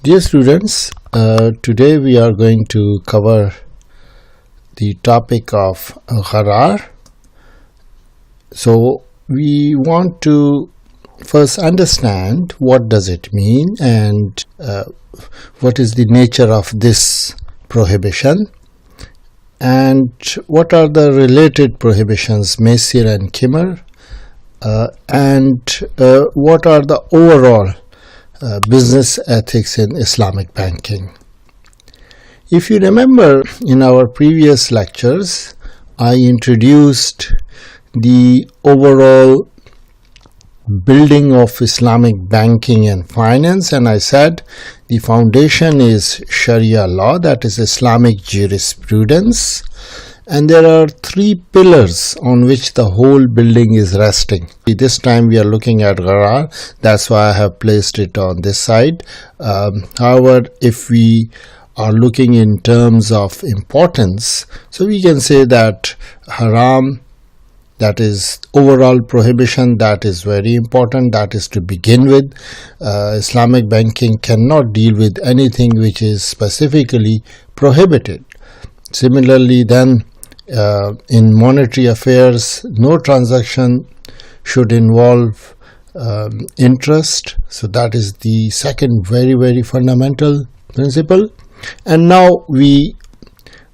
Dear students, today we are going to cover the topic of Gharar. So we want to first understand what does it mean and what is the nature of this prohibition and what are the related prohibitions, Maisir and Khimar, and what are the overall business ethics in Islamic banking. If you remember, in our previous lectures, I introduced the overall building of Islamic banking and finance, and I said the foundation is Sharia law, that is Islamic jurisprudence, and there are three pillars on which the whole building is resting. This time we are looking at Gharar, that's why I have placed it on this side. However, if we are looking in terms of importance, so we can say that haram, that is overall prohibition, that is very important, that is to begin with. Islamic banking cannot deal with anything which is specifically prohibited. Similarly, then in monetary affairs, no transaction should involve interest. So that is the second very fundamental principle. And now we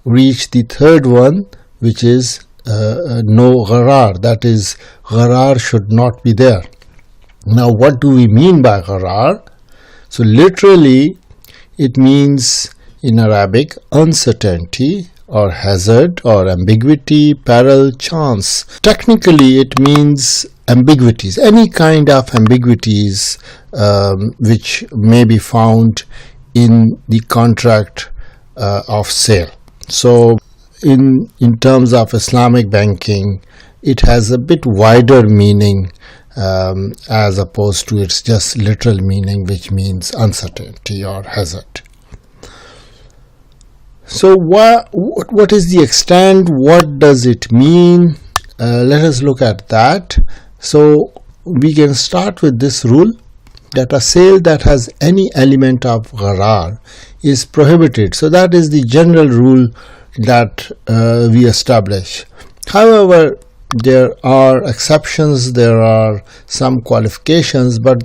reach the third one, which is no gharar, that is gharar should not be there. Now what do we mean by gharar? So literally it means in Arabic uncertainty or hazard or ambiguity, peril, chance. Technically it means ambiguities, any kind of ambiguities which may be found in the contract of sale. So in terms of Islamic banking, it has a bit wider meaning as opposed to its just literal meaning, which means uncertainty or hazard. So what is the extent? What does it mean? Let us look at that. So we can start with this rule that a sale that has any element of gharar is prohibited. So that is the general rule that we establish. However, there are exceptions, there are some qualifications, but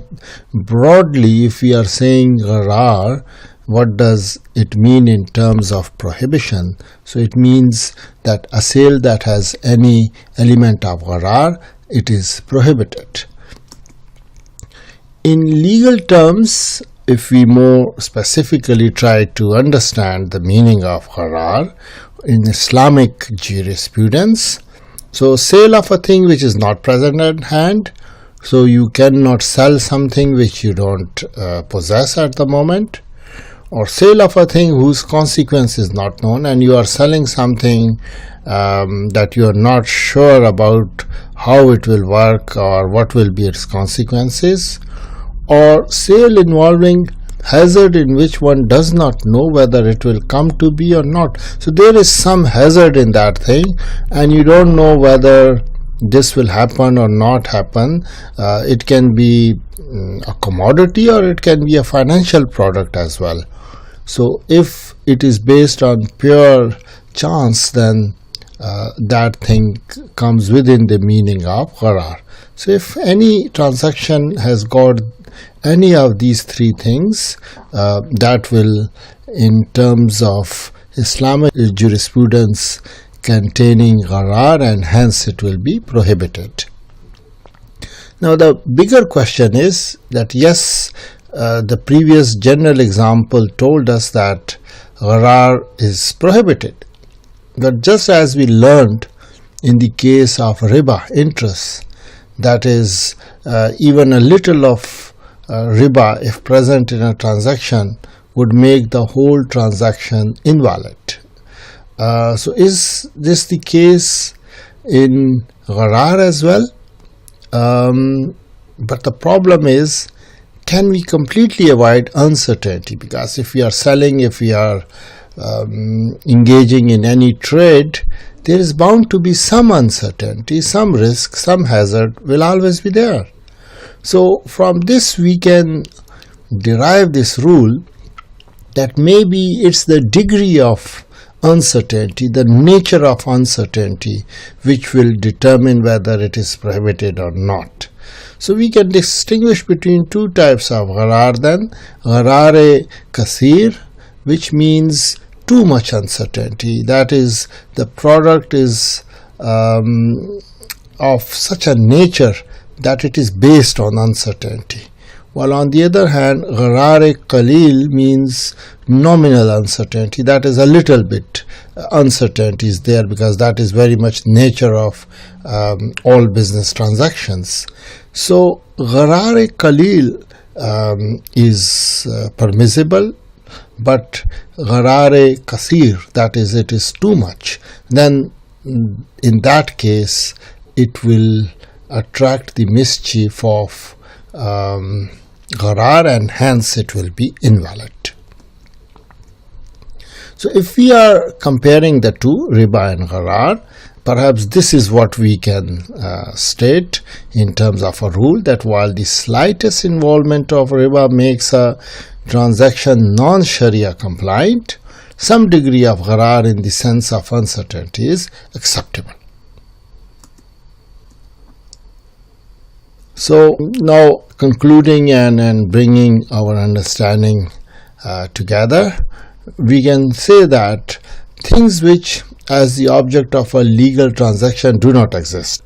broadly, if we are saying gharar, what does it mean in terms of prohibition? So it means that a sale that has any element of gharar, it is prohibited. In legal terms, if we more specifically try to understand the meaning of gharar in Islamic jurisprudence, so sale of a thing which is not present at hand, so you cannot sell something which you don't possess at the moment, or sale of a thing whose consequence is not known and you are selling something that you are not sure about how it will work or what will be its consequences, or sale involving hazard in which one does not know whether it will come to be or not. So there is some hazard in that thing and you don't know whether this will happen or not happen. It can be a commodity or it can be a financial product as well. So if it is based on pure chance, then that thing comes within the meaning of gharar. So if any transaction has got any of these three things, that will, in terms of Islamic jurisprudence, containing gharar, and hence it will be prohibited. Now the bigger question is that yes, the previous general example told us that gharar is prohibited, but just as we learned in the case of riba, interest, that is even a little of riba, if present in a transaction, would make the whole transaction invalid. So is this the case in gharar as well? But the problem is, can we completely avoid uncertainty? Because if we are selling, if we are engaging in any trade, there is bound to be some uncertainty, some risk, some hazard will always be there. So from this we can derive this rule that maybe it's the degree of uncertainty, the nature of uncertainty, which will determine whether it is prohibited or not. So we can distinguish between two types of gharar then. Gharar kasir, which means too much uncertainty. That is, the product is of such a nature that it is based on uncertainty. While on the other hand, gharar qalil means nominal uncertainty. That is, a little bit uncertainty is there, because that is very much nature of all business transactions. So gharar qalil is permissible, but gharar kasir, that is, it is too much, then in that case it will attract the mischief of gharar, and hence it will be invalid. So if we are comparing the two, riba and gharar, perhaps this is what we can state in terms of a rule, that while the slightest involvement of riba makes a transaction non-sharia compliant, some degree of gharar in the sense of uncertainty is acceptable. So now, concluding and bringing our understanding together, we can say that things which as the object of a legal transaction do not exist,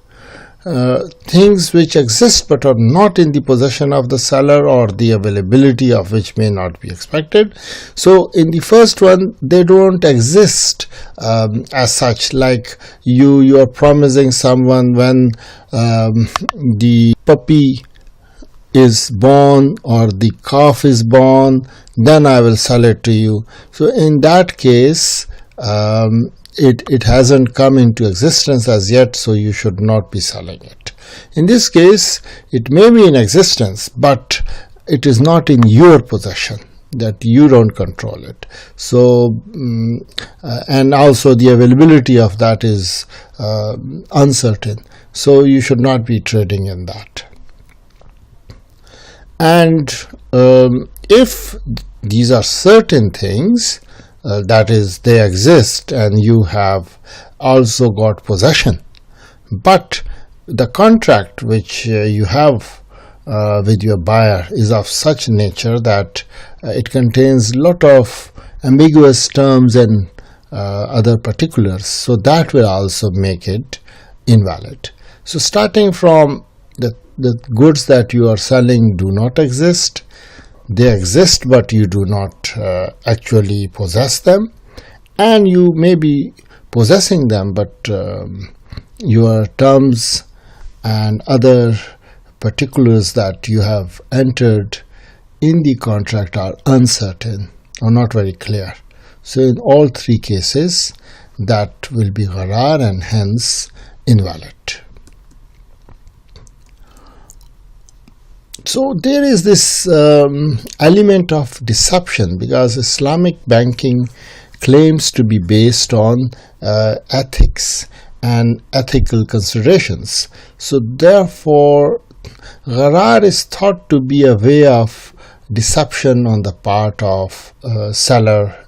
things which exist but are not in the possession of the seller, or the availability of which may not be expected. So in the first one, they don't exist as such, like you are promising someone when the puppy is born or the calf is born, then I will sell it to you. So in that case, it hasn't come into existence as yet, so you should not be selling it. In this case, it may be in existence, but it is not in your possession, that you don't control it. So and also the availability of that is uncertain, so you should not be trading in that. And if these are certain things, that is, they exist and you have also got possession, but the contract which you have with your buyer is of such nature that it contains a lot of ambiguous terms and other particulars, so that will also make it invalid. So starting from the goods that you are selling do not exist, they exist but you do not actually possess them, and you may be possessing them, but your terms and other particulars that you have entered in the contract are uncertain or not very clear. So in all three cases, that will be gharar and hence invalid. So there is this element of deception, because Islamic banking claims to be based on ethics and ethical considerations. So therefore, gharar is thought to be a way of deception on the part of seller.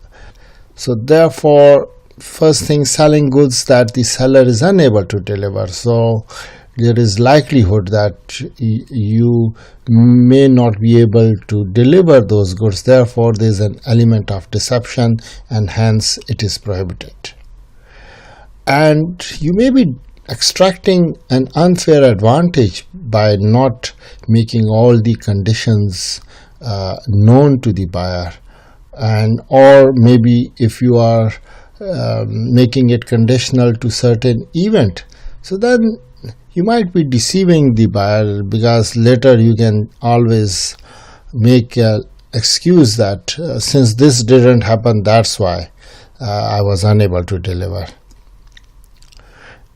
So therefore, first thing, selling goods that the seller is unable to deliver. So there is likelihood that you may not be able to deliver those goods. Therefore, there is an element of deception, and hence it is prohibited. And you may be extracting an unfair advantage by not making all the conditions known to the buyer, and or maybe if you are making it conditional to certain event, so then you might be deceiving the buyer, because later you can always make an excuse that since this didn't happen, that's why I was unable to deliver.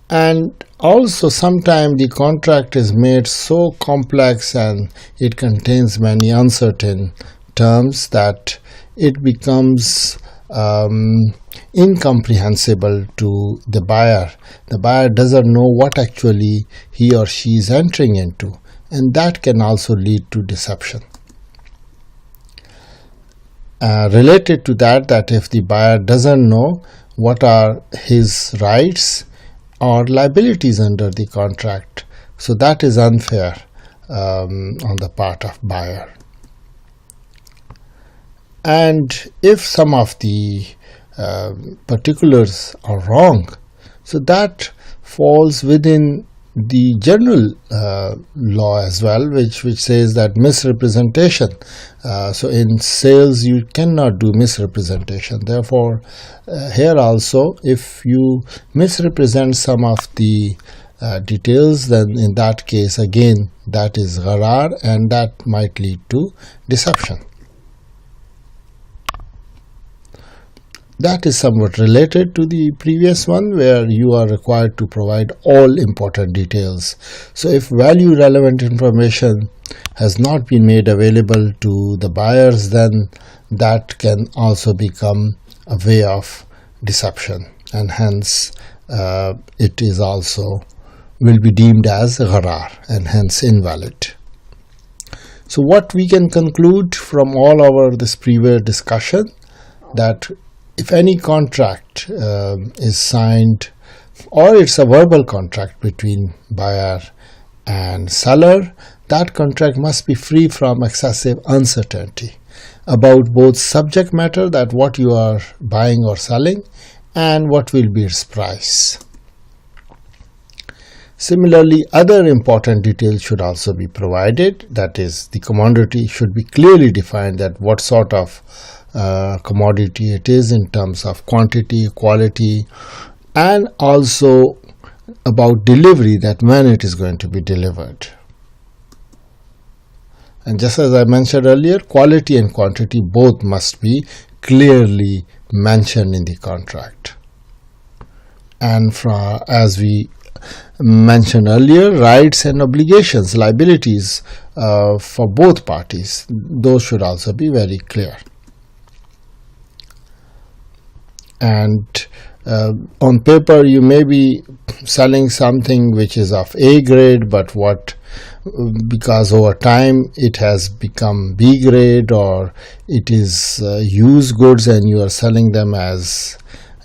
And also sometimes the contract is made so complex and it contains many uncertain terms that it becomes incomprehensible to the buyer. The buyer doesn't know what actually he or she is entering into, and that can also lead to deception. related to that if the buyer doesn't know what are his rights or liabilities under the contract, so that is unfair on the part of buyer. And if some of the particulars are wrong, so that falls within the general law as well, which says that misrepresentation. So in sales you cannot do misrepresentation. Therefore, here also, if you misrepresent some of the details, then in that case again that is gharar, and that might lead to deception. That is somewhat related to the previous one, where you are required to provide all important details. So if value relevant information has not been made available to the buyers, then that can also become a way of deception, and hence it is also will be deemed as gharar and hence invalid. So what we can conclude from all our this previous discussion, that if any contract is signed, or it's a verbal contract between buyer and seller, that contract must be free from excessive uncertainty about both subject matter, that what you are buying or selling, and what will be its price. Similarly, other important details should also be provided, that is, the commodity should be clearly defined, that what sort of commodity it is in terms of quantity, quality, and also about delivery, that when it is going to be delivered. And just as I mentioned earlier, quality and quantity both must be clearly mentioned in the contract. And as we mentioned earlier, rights and obligations, liabilities for both parties, those should also be very clear. And on paper you may be selling something which is of A grade, but because over time it has become B grade, or it is used goods and you are selling them as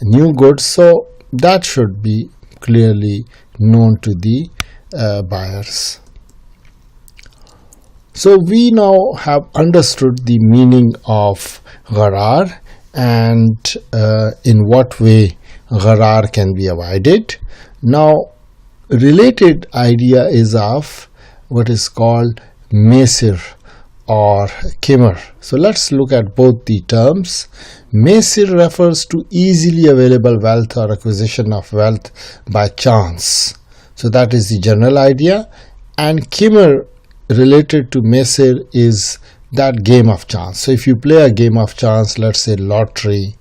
new goods, so that should be clearly known to the buyers. So we now have understood the meaning of gharar and in what way gharar can be avoided. Now, related idea is of what is called mesir or kimar. So let's look at both the terms. Mesir refers to easily available wealth or acquisition of wealth by chance. So that is the general idea. And kimar, related to mesir, is that game of chance. So if you play a game of chance, let's say lottery,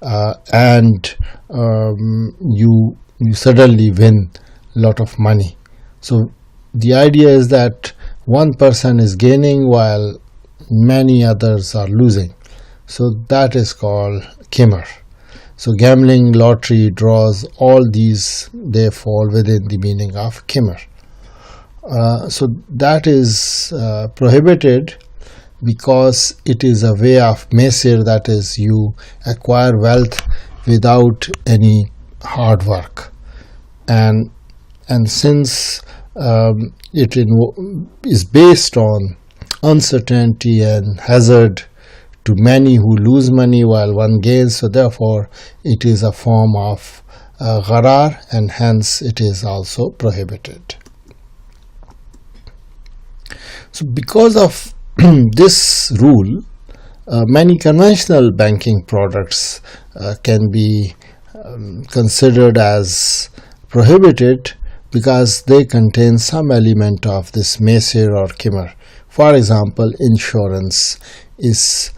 and you suddenly win a lot of money. So the idea is that one person is gaining while many others are losing. So that is called kimar. So gambling, lottery, draws, all these, they fall within the meaning of kimar. So that is prohibited, because it is a way of mesir, that is, you acquire wealth without any hard work, and since it is based on uncertainty and hazard to many who lose money while one gains, so therefore it is a form of gharar, and hence it is also prohibited. So because of this rule, many conventional banking products can be considered as prohibited, because they contain some element of this mesir or kimar. For example, insurance is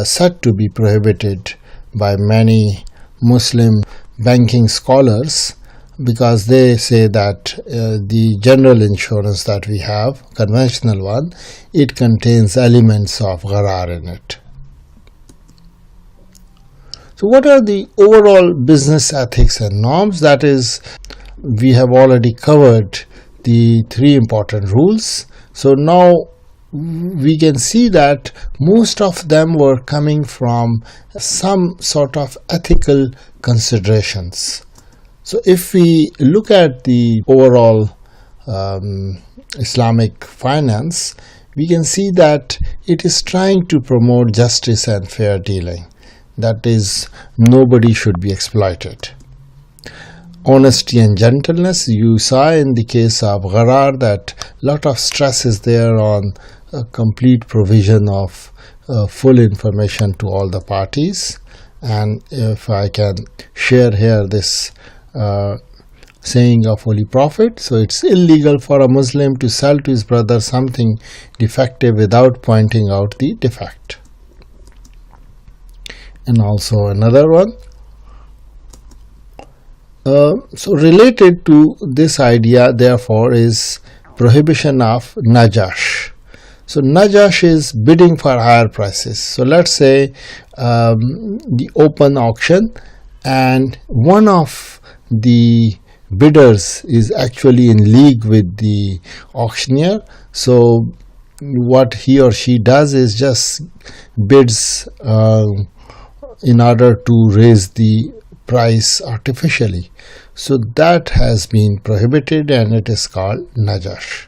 said to be prohibited by many Muslim banking scholars, because they say that the general insurance that we have, conventional one, it contains elements of gharar in it. So what are the overall business ethics and norms? That is, we have already covered the three important rules. So now we can see that most of them were coming from some sort of ethical considerations. So if we look at the overall Islamic finance, we can see that it is trying to promote justice and fair dealing. That is, nobody should be exploited. Honesty and gentleness, you saw in the case of Gharar that a lot of stress is there on a complete provision of full information to all the parties. And if I can share here this saying of Holy Prophet, so it's illegal for a Muslim to sell to his brother something defective without pointing out the defect. And also another one. So related to this idea, therefore, is prohibition of najash. So najash is bidding for higher prices. So let's say the open auction, and one of the bidders is actually in league with the auctioneer. So what he or she does is just bids in order to raise the price artificially. So that has been prohibited, and it is called najash.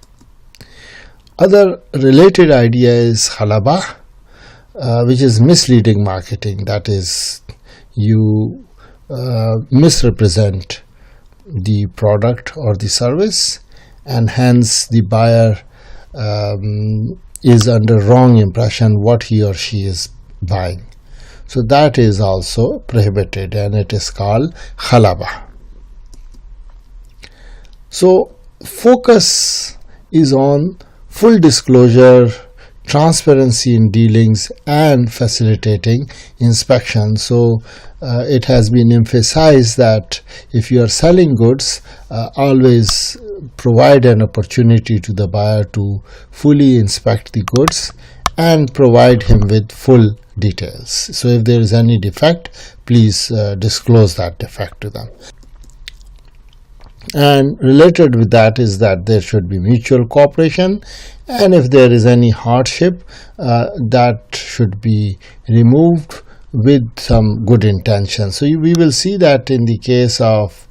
Other related idea is halaba, which is misleading marketing. That is, you misrepresent the product or the service, and hence the buyer is under wrong impression what he or she is buying. So that is also prohibited, and it is called halaba. So focus is on full disclosure, transparency in dealings, and facilitating inspection. So it has been emphasized that if you are selling goods, always provide an opportunity to the buyer to fully inspect the goods and provide him with full details. So if there is any defect, please disclose that defect to them. And related with that is that there should be mutual cooperation, and if there is any hardship, that should be removed with some good intention. So we will see that in the case of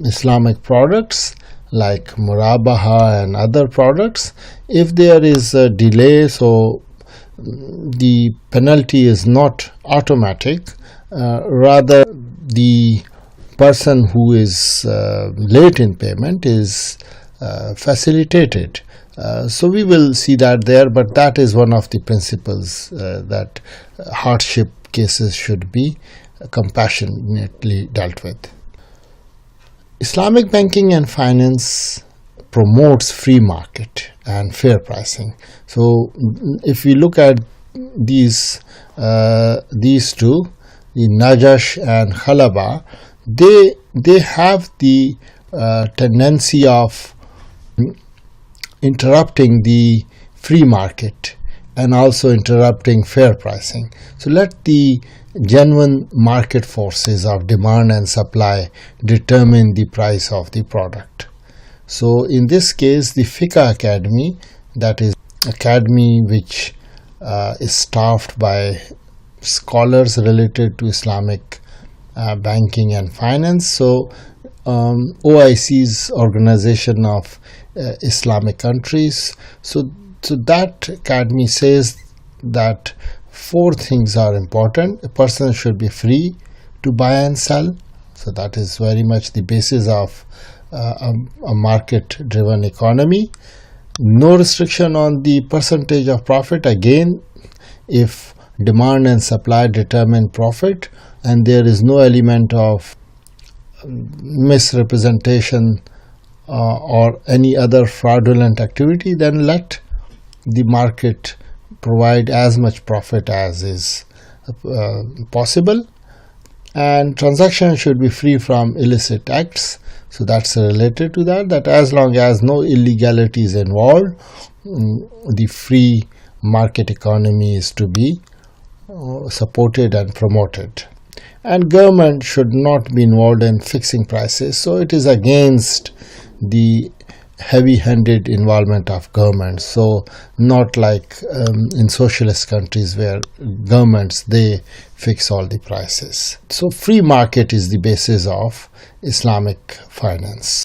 Islamic products like murabaha and other products, if there is a delay, so the penalty is not automatic, rather the person who is late in payment is facilitated. So we will see that there, but that is one of the principles that hardship cases should be compassionately dealt with. Islamic banking and finance promotes free market and fair pricing. So if we look at these two, the najash and halaba, they have the tendency of interrupting the free market and also interrupting fair pricing. So let the genuine market forces of demand and supply determine the price of the product. So in this case, the Fiqh Academy, that is academy which is staffed by scholars related to Islamic banking and finance. So OIC's Organization of Islamic Countries. So that academy says that 4 things are important. A person should be free to buy and sell. So that is very much the basis of a market-driven economy. No restriction on the percentage of profit. Again, if demand and supply determine profit and there is no element of misrepresentation or any other fraudulent activity, then let the market provide as much profit as is possible. And transactions should be free from illicit acts. So that's related to that as long as no illegality is involved, the free market economy is to be supported and promoted. And government should not be involved in fixing prices. So it is against the heavy-handed involvement of governments. So not like in socialist countries where governments, they fix all the prices. So free market is the basis of Islamic finance.